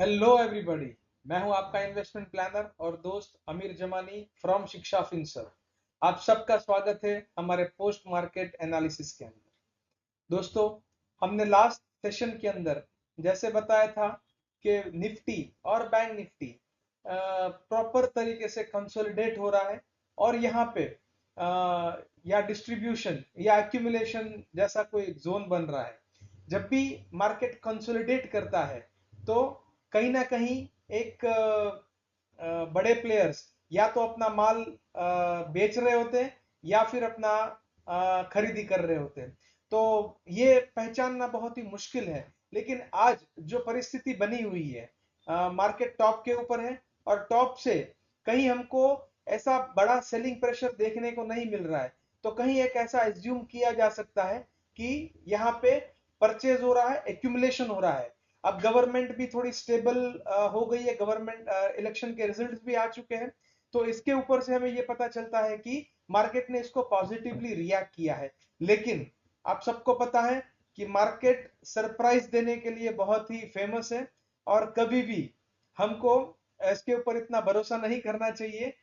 Hello everybody. मैं हूं आपका इन्वेस्टमेंट प्लानर और दोस्त अमीर जमानी फ्रॉम शिक्षा फिनसर। आप सबका स्वागत है हमारे पोस्ट मार्केट एनालिसिस के अंदर। दोस्तों, हमने लास्ट सेशन के अंदर जैसे बताया था कि निफ्टी और बैंक निफ्टी प्रॉपर तरीके से कंसोलिडेट हो रहा है और यहाँ पे या डिस्ट्रीब्यूशन या एक्यूमुलेशन जैसा कोई जोन बन रहा है। जब भी मार्केट कंसोलिडेट करता है तो कहीं ना कहीं एक बड़े प्लेयर्स या तो अपना माल बेच रहे होते हैं या फिर अपना खरीदी कर रहे होते हैं। तो ये पहचानना बहुत ही मुश्किल है, लेकिन आज जो परिस्थिति बनी हुई है, मार्केट टॉप के ऊपर है और टॉप से कहीं हमको ऐसा बड़ा सेलिंग प्रेशर देखने को नहीं मिल रहा है। तो कहीं एक ऐसा एज्यूम किया जा सकता है कि यहाँ पे परचेज हो रहा है, एक्यूमुलेशन हो रहा है। अब गवर्नमेंट भी थोड़ी स्टेबल हो गई है, गवर्नमेंट इलेक्शन के रिजल्ट्स भी आ चुके हैं। तो इसके ऊपर से हमें ये पता चलता है कि मार्केट ने इसको पॉजिटिवली रिएक्ट किया है। लेकिन आप सबको पता है कि मार्केट सरप्राइज देने के लिए बहुत ही फेमस है और कभी भी हमको इसके ऊपर इतना भरोसा नहीं करना चाहिए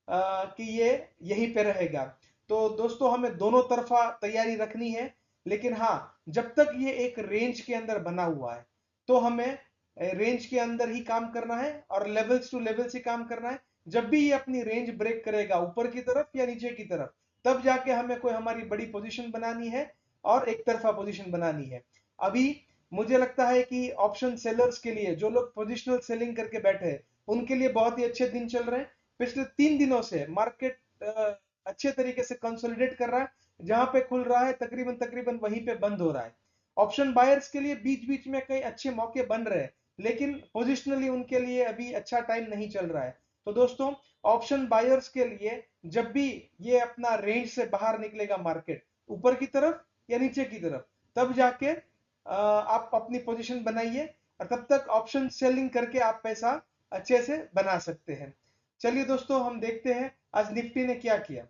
कि ये यहीं पे रहेगा। तो दोस्तों, हमें दोनों तरफा तैयारी रखनी है। लेकिन हाँ, जब तक ये एक रेंज के अंदर बना हुआ है तो हमें रेंज के अंदर ही काम करना है और लेवल्स टू लेवल्स ही काम करना है। जब भी ये अपनी रेंज ब्रेक करेगा ऊपर की तरफ या नीचे की तरफ, तब जाके हमें कोई हमारी बड़ी पोजीशन बनानी है और एक तरफा पोजीशन बनानी है। अभी मुझे लगता है कि ऑप्शन सेलर्स के लिए, जो लोग पोजिशनल सेलिंग करके बैठे हैं, उनके लिए बहुत ही अच्छे दिन चल रहे हैं। पिछले 3 दिनों से मार्केट अच्छे तरीके से कंसोलिडेट कर रहा है। जहां पे खुल रहा है तकरीबन तकरीबन वहीं पे बंद हो रहा है। ऑप्शन बायर्स के लिए बीच बीच में कई अच्छे मौके बन रहे हैं, लेकिन पोजिशनली उनके लिए अभी अच्छा टाइम नहीं चल रहा है। तो दोस्तों, ऑप्शन बायर्स के लिए जब भी ये अपना रेंज से बाहर निकलेगा मार्केट ऊपर की तरफ या नीचे की तरफ, तब जाके आप अपनी पोजीशन बनाइए और तब तक ऑप्शन सेलिंग करके आप पैसा अच्छे से बना सकते हैं। चलिए दोस्तों, हम देखते हैं आज निफ्टी ने क्या किया।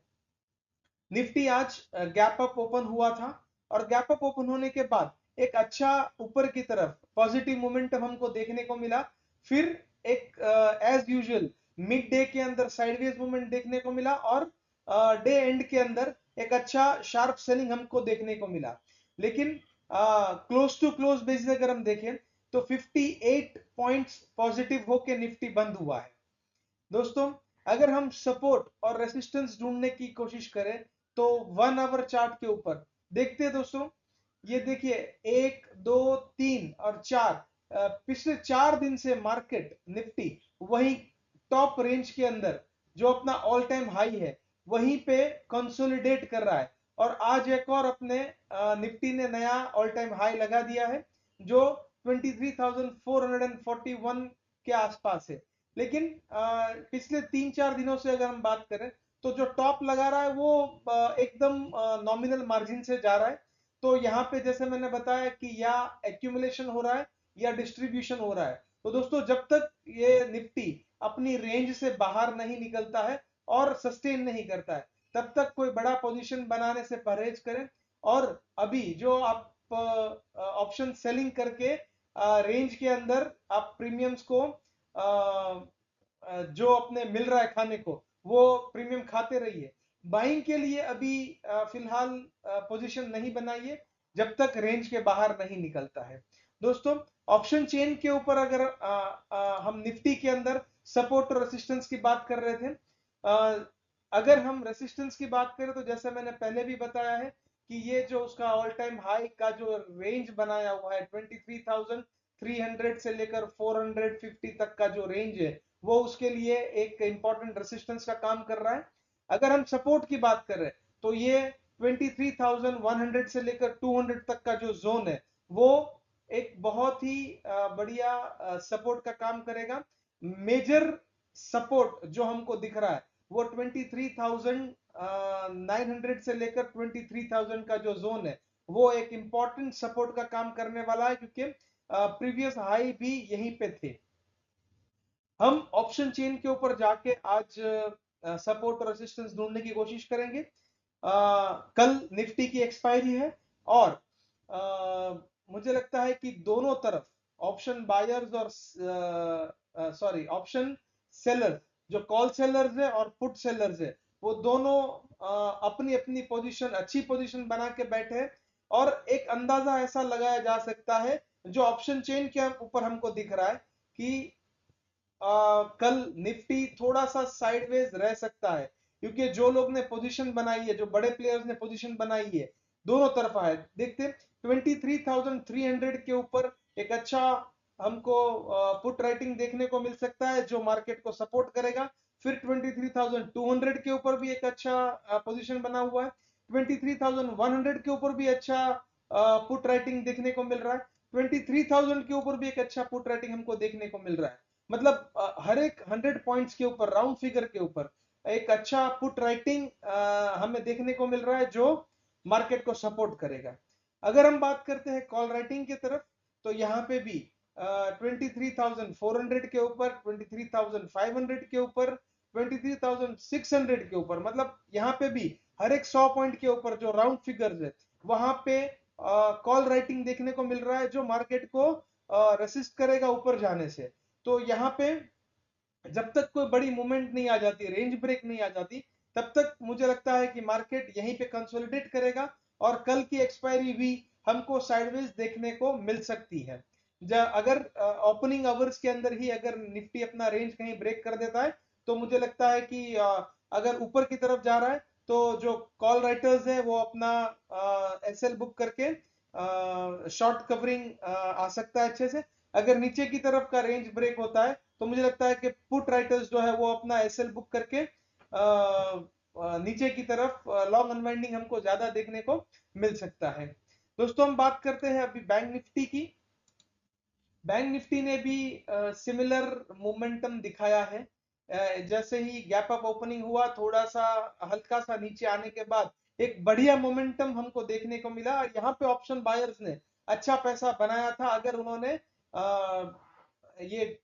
निफ्टी आज गैप अप ओपन हुआ था और गैप अप ओपन होने के बाद एक अच्छा ऊपर की तरफ पॉजिटिव मोमेंटम हमको देखने को मिला। फिर एक एज यूजुअल मिड डे के अंदर साइडवेज मूवमेंट देखने को मिला और डे एंड के अंदर एक अच्छा शार्प सेलिंग हमको देखने को मिला। लेकिन क्लोज टू क्लोज बेसिस अगर हम देखें तो 58 पॉइंट्स पॉजिटिव होके निफ्टी बंद हुआ है। दोस्तों, अगर हम सपोर्ट और रेसिस्टेंस ढूंढने की कोशिश करें तो 1 आवर चार्ट के ऊपर देखते हैं दोस्तों। ये देखिए, 1, 2, 3 और 4, पिछले 4 दिन से मार्केट निफ्टी वही टॉप रेंज के अंदर जो अपना ऑल टाइम हाई है वहीं पे कंसोलिडेट कर रहा है। और आज एक और अपने निफ्टी ने नया ऑल टाइम हाई लगा दिया है जो 23,441 के आसपास है। लेकिन पिछले 3-4 दिनों से अगर हम बात करें तो जो टॉप लगा रहा है वो एकदम नॉमिनल मार्जिन से जा रहा है। तो यहाँ पे जैसे मैंने बताया कि या एक्यूमुलेशन हो रहा है या डिस्ट्रीब्यूशन हो रहा है। तो दोस्तों, जब तक ये निफ्टी अपनी रेंज से बाहर नहीं निकलता है और सस्टेन नहीं करता है, तब तक कोई बड़ा पोजीशन बनाने से परहेज करें। और अभी जो आप ऑप्शन सेलिंग करके रेंज के अंदर आप प्रीमियम्स को जो अपने मिल रहा है खाने को, वो प्रीमियम खाते रहिए। बाइंग के लिए अभी फिलहाल पोजीशन नहीं बनाइए जब तक रेंज के बाहर नहीं निकलता है। दोस्तों, ऑप्शन चेन के ऊपर अगर हम निफ्टी के अंदर सपोर्ट और रेसिस्टेंस की बात कर रहे थे, अगर हम रेसिस्टेंस की बात करें तो जैसे मैंने पहले भी बताया है कि ये जो उसका ऑल टाइम हाई का जो रेंज बनाया हुआ है 23,300 से लेकर 450 तक का जो रेंज है, वो उसके लिए एक इंपॉर्टेंट रेसिस्टेंस का काम कर रहा है। अगर हम सपोर्ट की बात करें तो ये 23,100 से लेकर 200 तक का जो जोन है वो एक बहुत ही बढ़िया सपोर्ट का काम करेगा। मेजर सपोर्ट जो हमको दिख रहा है वो 23,900 से लेकर 23,000 का जो जोन है वो एक इंपॉर्टेंट सपोर्ट का काम करने वाला है, क्योंकि प्रीवियस हाई भी यहीं पे थे। हम ऑप्शन चेन के ऊपर जाके आज सपोर्ट और रेजिस्टेंस ढूंढने की कोशिश करेंगे। कल निफ्टी की एक्सपायरी है और मुझे लगता है कि दोनों तरफ ऑप्शन बायर्स और सॉरी ऑप्शन सेलर्स, जो कॉल सेलर्स है और पुट सेलर्स है, वो दोनों अपनी अपनी पोजीशन, अच्छी पोजीशन बना के बैठे, और एक अंदाजा ऐसा लगाया जा सकता है जो ऑप्शन चेन के ऊपर हमको दिख रहा है कि कल निफ्टी थोड़ा सा साइडवेज रह सकता है, क्योंकि जो लोग ने पोजीशन बनाई है, जो बड़े प्लेयर्स ने पोजीशन बनाई है, दोनों तरफा है। देखते 23,300 के ऊपर एक अच्छा हमको पुट राइटिंग देखने को मिल सकता है जो मार्केट को सपोर्ट करेगा। फिर 23,200 के ऊपर भी एक अच्छा पोजीशन बना हुआ है। 23,100 के ऊपर भी अच्छा पुट राइटिंग देखने को मिल रहा है। 23,000 के ऊपर भी एक अच्छा पुट राइटिंग हमको देखने को मिल रहा है। मतलब हर एक 100 पॉइंट्स के ऊपर, राउंड फिगर के ऊपर एक अच्छा पुट राइटिंग हमें देखने को मिल रहा है जो मार्केट को सपोर्ट करेगा। अगर हम बात करते हैं कॉल राइटिंग की तरफ, तो यहाँ पे भी 23,400 के ऊपर, 23,500 के ऊपर, 23,600 के ऊपर, मतलब यहाँ पे भी हर एक 100 पॉइंट के ऊपर जो राउंड फिगर्स है वहां पे कॉल राइटिंग देखने को मिल रहा है जो मार्केट को रेसिस्ट करेगा ऊपर जाने से। तो यहाँ पे जब तक कोई बड़ी मूवमेंट नहीं आ जाती, रेंज ब्रेक नहीं आ जाती, तब तक मुझे लगता है कि मार्केट यहीं पे कंसोलिडेट करेगा और कल की एक्सपायरी भी हमको साइडवेज देखने को मिल सकती है। अगर ओपनिंग आवर्स के अंदर ही अगर निफ्टी अपना रेंज कहीं ब्रेक कर देता है तो मुझे लगता है कि अगर ऊपर की तरफ जा रहा है तो जो कॉल राइटर्स है वो अपना एसएल बुक करके शॉर्ट कवरिंग आ सकता है अच्छे से। अगर नीचे की तरफ का रेंज ब्रेक होता है तो मुझे लगता है कि पुट राइटर्स जो है वो अपना एसएल बुक करके नीचे की तरफ लॉन्ग अनवाइंडिंग हमको ज्यादा देखने को मिल सकता है। दोस्तों हम बात करते हैं अभी बैंक निफ्टी की। बैंक निफ्टी ने भी सिमिलर मोमेंटम दिखाया है। जैसे ही गैप अप ओपनिंग हुआ, थोड़ा सा हल्का सा नीचे आने के बाद एक बढ़िया मोमेंटम हमको देखने को मिला। यहाँ पे ऑप्शन बायर्स ने अच्छा पैसा बनाया था। अगर उन्होंने ये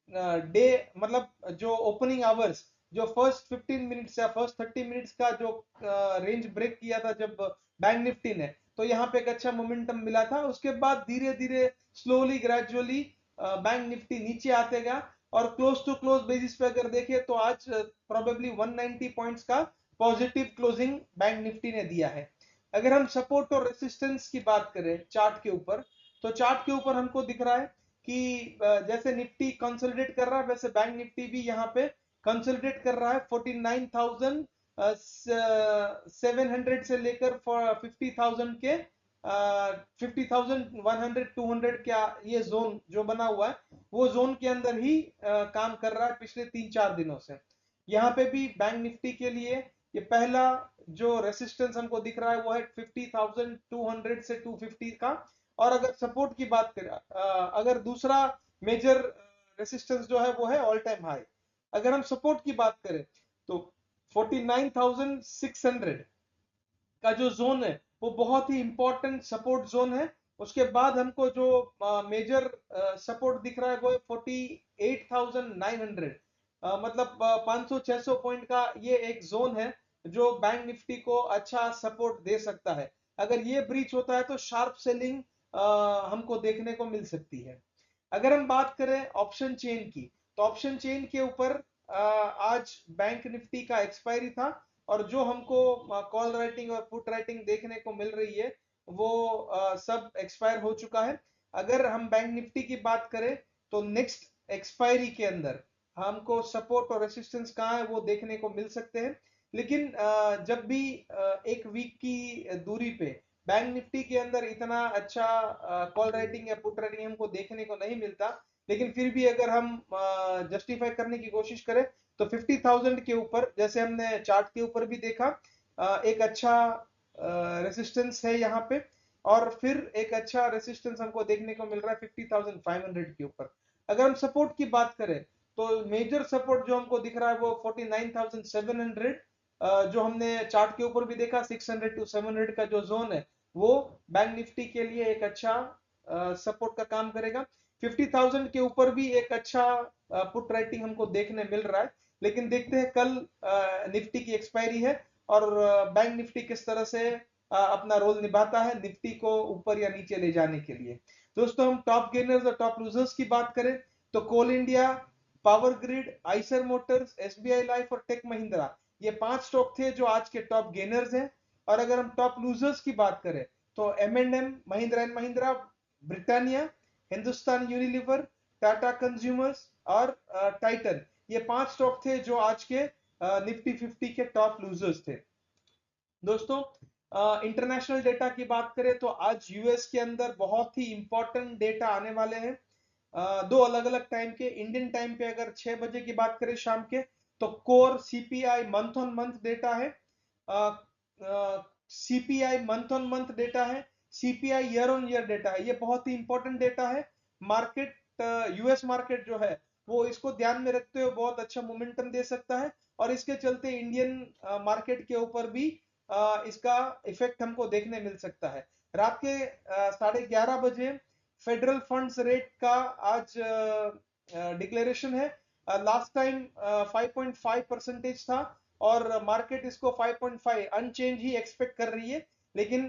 डे, मतलब जो ओपनिंग आवर्स, जो फर्स्ट 15 मिनट्स या फर्स्ट 30 मिनट्स का जो रेंज ब्रेक किया था जब बैंक निफ्टी ने, तो यहाँ पे एक अच्छा मोमेंटम मिला था। उसके बाद धीरे धीरे स्लोली ग्रेजुअली बैंक निफ्टी नीचे आते गया और क्लोज टू क्लोज बेसिस पे अगर देखें तो आज प्रोबेबली 190 पॉइंट्स का पॉजिटिव क्लोजिंग बैंक निफ्टी ने दिया है। अगर हम सपोर्ट और रेसिस्टेंस की बात करें चार्ट के ऊपर, तो चार्ट के ऊपर हमको दिख रहा है कि जैसे निफ्टी कंसोलिडेट कर रहा है वैसे बैंक निफ्टी भी यहाँ पे कंसोलिडेट कर रहा है। 49,700 से लेकर 50,000 के 50,100 200 क्या ये जोन जो बना हुआ है वो जोन के अंदर ही काम कर रहा है पिछले 3-4 दिनों से। यहाँ पे भी बैंक निफ्टी के लिए ये पहला जो रेसिस्टेंस हमको दिख रहा है वो है 50,200 से 250 का। और अगर सपोर्ट की बात करें, अगर दूसरा मेजर रेसिस्टेंस जो है वो है ऑल टाइम हाई। अगर हम सपोर्ट की बात करें तो 49,600 का जो जोन है वो बहुत ही इंपॉर्टेंट सपोर्ट जोन है। उसके बाद हमको जो मेजर सपोर्ट दिख रहा है वो है 48,900, मतलब 500-600 पॉइंट का ये एक जोन है जो बैंक निफ्टी को अच्छा सपोर्ट दे सकता है। अगर ये ब्रीच होता है तो शार्प सेलिंग हमको देखने को मिल सकती है। अगर हम बात करें ऑप्शन चेन की, तो ऑप्शन चेन के ऊपर आज बैंक निफ्टी का एक्सपायरी था और जो हमको कॉल राइटिंग और पुट राइटिंग देखने को मिल रही है वो सब एक्सपायर हो चुका है। अगर हम बैंक निफ्टी की बात करें तो नेक्स्ट एक्सपायरी के अंदर हमको सपोर्ट और रेसिस्टेंस कहाँ है वो देखने को मिल सकते हैं। लेकिन जब भी एक वीक की दूरी पे बैंक निफ्टी के अंदर इतना अच्छा कॉल राइटिंग या पुट राइटिंग हमको देखने को नहीं मिलता, लेकिन फिर भी अगर हम जस्टिफाई करने की कोशिश करें तो 50,000 के ऊपर, जैसे हमने चार्ट के ऊपर भी देखा, एक अच्छा रेसिस्टेंस है यहाँ पे। और फिर एक अच्छा रेसिस्टेंस हमको देखने को मिल रहा है 50,500 के ऊपर। अगर हम सपोर्ट की बात करें तो मेजर सपोर्ट जो हमको दिख रहा है वो 49,700, जो हमने चार्ट के ऊपर भी देखा 600 to 700 का जो जोन है वो बैंक निफ्टी के लिए एक अच्छा सपोर्ट का काम करेगा। 50,000 के ऊपर भी एक अच्छा पुट राइटिंग हमको देखने मिल रहा है। लेकिन देखते हैं कल निफ्टी की एक्सपायरी है और बैंक निफ्टी किस तरह से अपना रोल निभाता है निफ्टी को ऊपर या नीचे ले जाने के लिए। दोस्तों हम टॉप गेनर्स और टॉप लूजर्स की बात करें तो Coal India, Power Grid, Eicher Motors, SBI Life और टेक महिंद्रा, ये 5 स्टॉक थे जो आज के टॉप गेनर्स हैं। और अगर हम टॉप लूजर्स की बात करें तो M&M, Mahindra and Mahindra, Britannia, Hindustan Unilever, Tata consumers और टाइटन, ये 5 स्टॉक थे जो आज के निफ्टी 50 के टॉप लूजर्स थे। दोस्तों इंटरनेशनल डेटा की बात करें तो आज यूएस के अंदर बहुत ही इंपॉर्टेंट डेटा आने वाले हैं। दो अलग अलग टाइम के, इंडियन टाइम पे अगर 6 बजे की बात करें शाम के, तो core CPI month on month data है, CPI month on month data है, CPI year on year data है। ये बहुत ही इंपॉर्टेंट डेटा है। मार्केट, यूएस मार्केट जो है वो इसको ध्यान में रखते हुए बहुत अच्छा मोमेंटम दे सकता है और इसके चलते इंडियन मार्केट के ऊपर भी इसका इफेक्ट हमको देखने मिल सकता है। रात के 11:30 बजे फेडरल फंड्स रेट का आज डिक्लेरेशन है। लास्ट टाइम 5.5% था और मार्केट इसको 5.5 अनचेंज ही एक्सपेक्ट कर रही है, लेकिन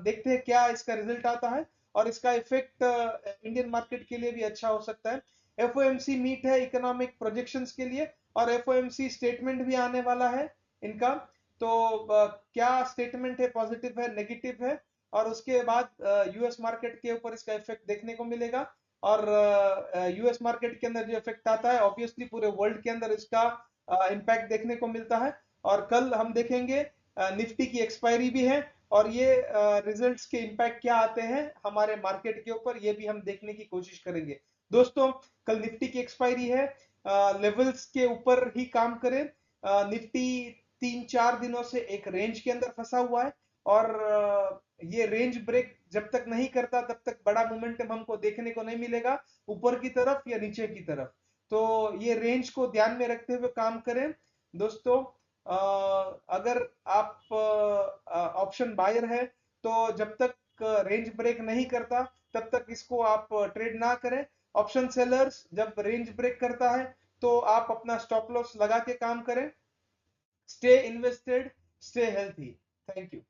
देखते हैं क्या इसका रिजल्ट आता है और इसका इफेक्ट इंडियन मार्केट के लिए भी अच्छा हो सकता है। एफओएमसी मीट है इकोनॉमिक प्रोजेक्शंस के लिए और एफओएमसी स्टेटमेंट भी आने वाला है इनका। तो क्या स्टेटमेंट है, पॉजिटिव है, नेगेटिव है, और उसके बाद यूएस मार्केट के ऊपर इसका इफेक्ट देखने को मिलेगा। और यूएस मार्केट के अंदर जो इफेक्ट आता है ऑब्वियसली पूरे वर्ल्ड के अंदर इसका इम्पैक्ट देखने को मिलता है। और कल हम देखेंगे निफ्टी की एक्सपायरी भी है और ये रिजल्ट्स के इम्पैक्ट क्या आते हैं हमारे मार्केट के ऊपर, ये भी हम देखने की कोशिश करेंगे। दोस्तों कल निफ्टी की एक्सपायरी है, लेवल्स के ऊपर ही काम करें। निफ्टी 3-4 दिनों से एक रेंज के अंदर फंसा हुआ है और ये रेंज ब्रेक जब तक नहीं करता तब तक बड़ा मोमेंटम हमको देखने को नहीं मिलेगा ऊपर की तरफ या नीचे की तरफ। तो ये रेंज को ध्यान में रखते हुए काम करें। दोस्तों अगर आप ऑप्शन बायर है तो जब तक रेंज ब्रेक नहीं करता तब तक इसको आप ट्रेड ना करें। ऑप्शन सेलर्स जब रेंज ब्रेक करता है तो आप अपना स्टॉप लॉस लगा के काम करें। Stay invested, stay healthy. Thank you.